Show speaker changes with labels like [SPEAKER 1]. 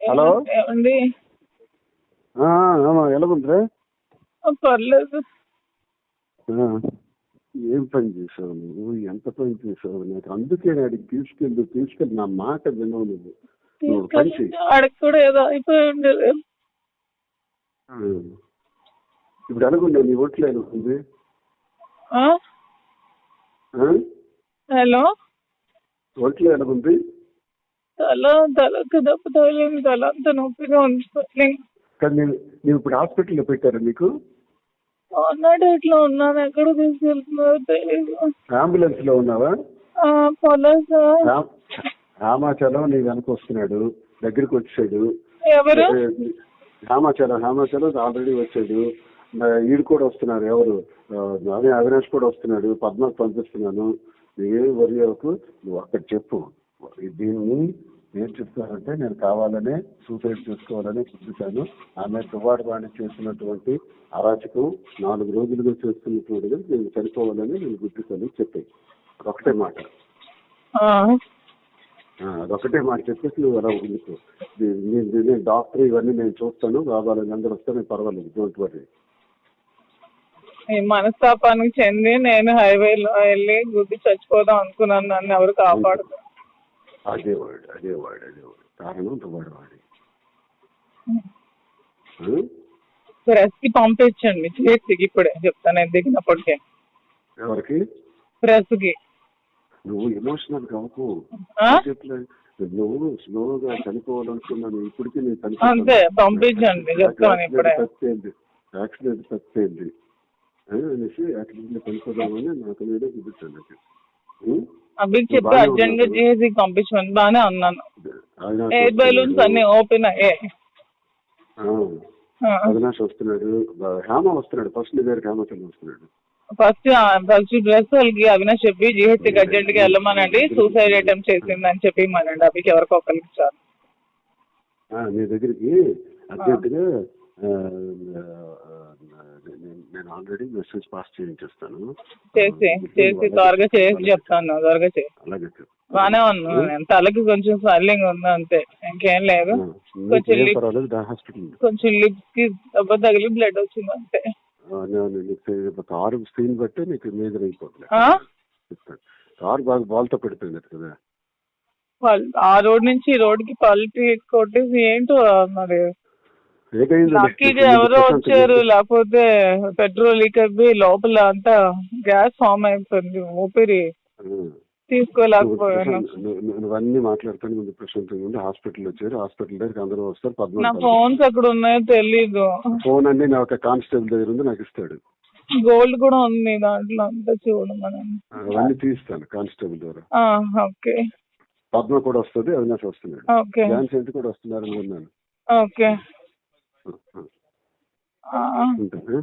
[SPEAKER 1] Hello
[SPEAKER 2] ఏమండి?
[SPEAKER 1] ఎలాగుందిరా?
[SPEAKER 2] పర్లేదు.
[SPEAKER 1] ఏం పని చేసావు నువ్వు? ఎంత పని చేసావు? నాకు అందుకే అడిగి తీసుకెళ్ళి నా మాట వినవు నువ్వు. నువ్వు పని చెయ్యి.
[SPEAKER 2] ఆడికి కూడా ఏదో అయిపోయి ఉండేది.
[SPEAKER 1] ఇప్పుడు అనుకున్నా నీ ఒంట్లో ఎలాగుంది?
[SPEAKER 2] హలో,
[SPEAKER 1] ఒంట్లో ఎలాగుంది?
[SPEAKER 2] తలకు దెబ్బ తగిలింది. తల అంతా నొప్పిగా ఉంది.
[SPEAKER 1] కానీ నేను ఇప్పుడు హాస్పిటల్లో పెట్టారా నీకు?
[SPEAKER 2] అన్నాడు ఇట్లా ఉన్నాను. ఎక్కడ తీసుకెళ్తున్నారో తెలియదు.
[SPEAKER 1] అంబులెన్స్ లో ఉన్నావా? రామాచలం నీ వెనక వస్తున్నాడు, దగ్గరికి వచ్చాడు.
[SPEAKER 2] ఎవరు?
[SPEAKER 1] రామాచలం ఆల్రెడీ వచ్చాడు. ఈడు కూడా వస్తున్నారు. ఎవరు? అవినాష్ కూడా వస్తున్నాడు. పద్మాకు పంపిస్తున్నాను. నువ్వేం వరి అవ్వకు. నువ్వు అక్కడ చెప్పు. దీన్ని ఏం చెప్తానంటే, నేను కావాలనే సూసైడ్ చేసుకోవాలని చూపించాను. ఆమె దువ్వాడవాణి చేసినటువంటి అరాచకం 4 రోజులుగా చేస్తున్నటువంటిది నేను చనిపోవాలని నేను గుర్తిస్తాను చెప్పాను. అదొకటే మాట. అదొకటే మాట చెప్పేసి నువ్వు అలా ఉండుకో. నేను డాక్టర్ ఇవన్నీ నేను చూస్తాను. కావాలని అందరూ వస్తే నేను పర్వాలేదు, డోంట్ వరీ.
[SPEAKER 2] ఈ మనస్తాపానికి చెంది నేను హైవేలో వెళ్ళి గుద్ది చచ్చిపోదాం అనుకున్నాను. నన్ను ఎవరు కాపాడుతారు?
[SPEAKER 1] అదే వాడు కారణం దువ్వాడవాడి.
[SPEAKER 2] ప్రెస్ కి పంపించండి చేతికి. ఇప్పుడే చెప్తాను నేను దిగినప్పటికే.
[SPEAKER 1] ఎవరికి?
[SPEAKER 2] ప్రెస్ కి.
[SPEAKER 1] నువ్వు ఎమోషనల్ కావు. నువ్వు స్లోగా చనిపోవాలనుకున్నాను. ఇప్పటికీ నేను
[SPEAKER 2] అంతే, పంపించండి చెప్తాను ఇప్పుడే.
[SPEAKER 1] యాక్సిడెంట్ తప్పేంది అనేసి యాక్సిడెంట్ లో చనిపోదామని నాకు నేనే చూపించాను.
[SPEAKER 2] అభికి చెప్పి అర్జెంట్ గా చేసి పంపించమని. బానే ఉన్నాను. ఎయిర్ బెలూన్స్ అన్ని ఓపెన్ అయ్యాయి.
[SPEAKER 1] అవినాష్ వస్తున్నాడు, హేమ వస్తున్నాడు. ఫస్ట్ గారు హేమచంద్ర వస్తున్నాడు.
[SPEAKER 2] ఫస్ట్ డ్రెస్ వాళ్ళకి అవినాష్ చెప్పి జిహెచ్కి అర్జెంట్ గా వెళ్ళమనండి. సూసైడ్ అటెంప్ట్ చేసిందని చెప్పి ఇమ్మనండి. అభికి ఎవరికి ఒకరికి చాలు.
[SPEAKER 1] నీ దగ్గరికి అర్జెంట్ గా నేను ఆల్రెడీ మెసేజ్ పాస్ చేయించేస్తాను.
[SPEAKER 2] చేసి త్వరగా చేసి చెప్తాను. త్వరగా చేసి.
[SPEAKER 1] అలాగే
[SPEAKER 2] బానే ఉన్నాను. నేను తలకి కొంచెం స్వెల్లింగ్ ఉంది అంతే, ఇంకేం లేదు. కొంచెం లిప్స్ కి దెబ్బ తగిలి బ్లడ్ వచ్చింది అంతే.
[SPEAKER 1] కారు స్క్రీన్ బట్టి నీకు మేజర్ అయిపోతుంది. కారు బాగా బాల్తో పెడిపోయింది కదా.
[SPEAKER 2] ఆ రోడ్ నుంచి ఈ రోడ్ కి పల్టీ కొట్టేసి ఏంటో మరి. లక్కీగా ఎవరో వచ్చారు, లేకపోతే పెట్రోల్ లీక్ అయిపోయి లోపల అంతా గ్యాస్ ఫామ్ అయిపోయింది. ఊపిరి తీసుకోలేకపోయాను.
[SPEAKER 1] నువ్వన్నీ మాట్లాడుతాను ముందు ప్రశాంతంగా ఉండి. హాస్పిటల్ వచ్చారు. హాస్పిటల్ దగ్గరికి అందరూ వస్తారు.
[SPEAKER 2] నా ఫోన్స్ ఎక్కడ ఉన్నాయో తెలీదు.
[SPEAKER 1] ఫోన్ అన్ని నా ఒక కానిస్టేబుల్ దగ్గర ఉంది, నాకు ఇస్తాడు.
[SPEAKER 2] గోల్డ్ కూడా ఉంది దాంట్లో, అంతా చూడమని.
[SPEAKER 1] అవన్నీ తీస్తాను కానిస్టేబుల్ ద్వారా.
[SPEAKER 2] ఓకే.
[SPEAKER 1] పద్మ కూడా వస్తుంది, అవినాష్ వస్తున్నాడు, ఝాన్సీ ఎంత కూడా వస్తున్నారు అనుకున్నాను.
[SPEAKER 2] ఓకే.
[SPEAKER 1] ఉంటాను.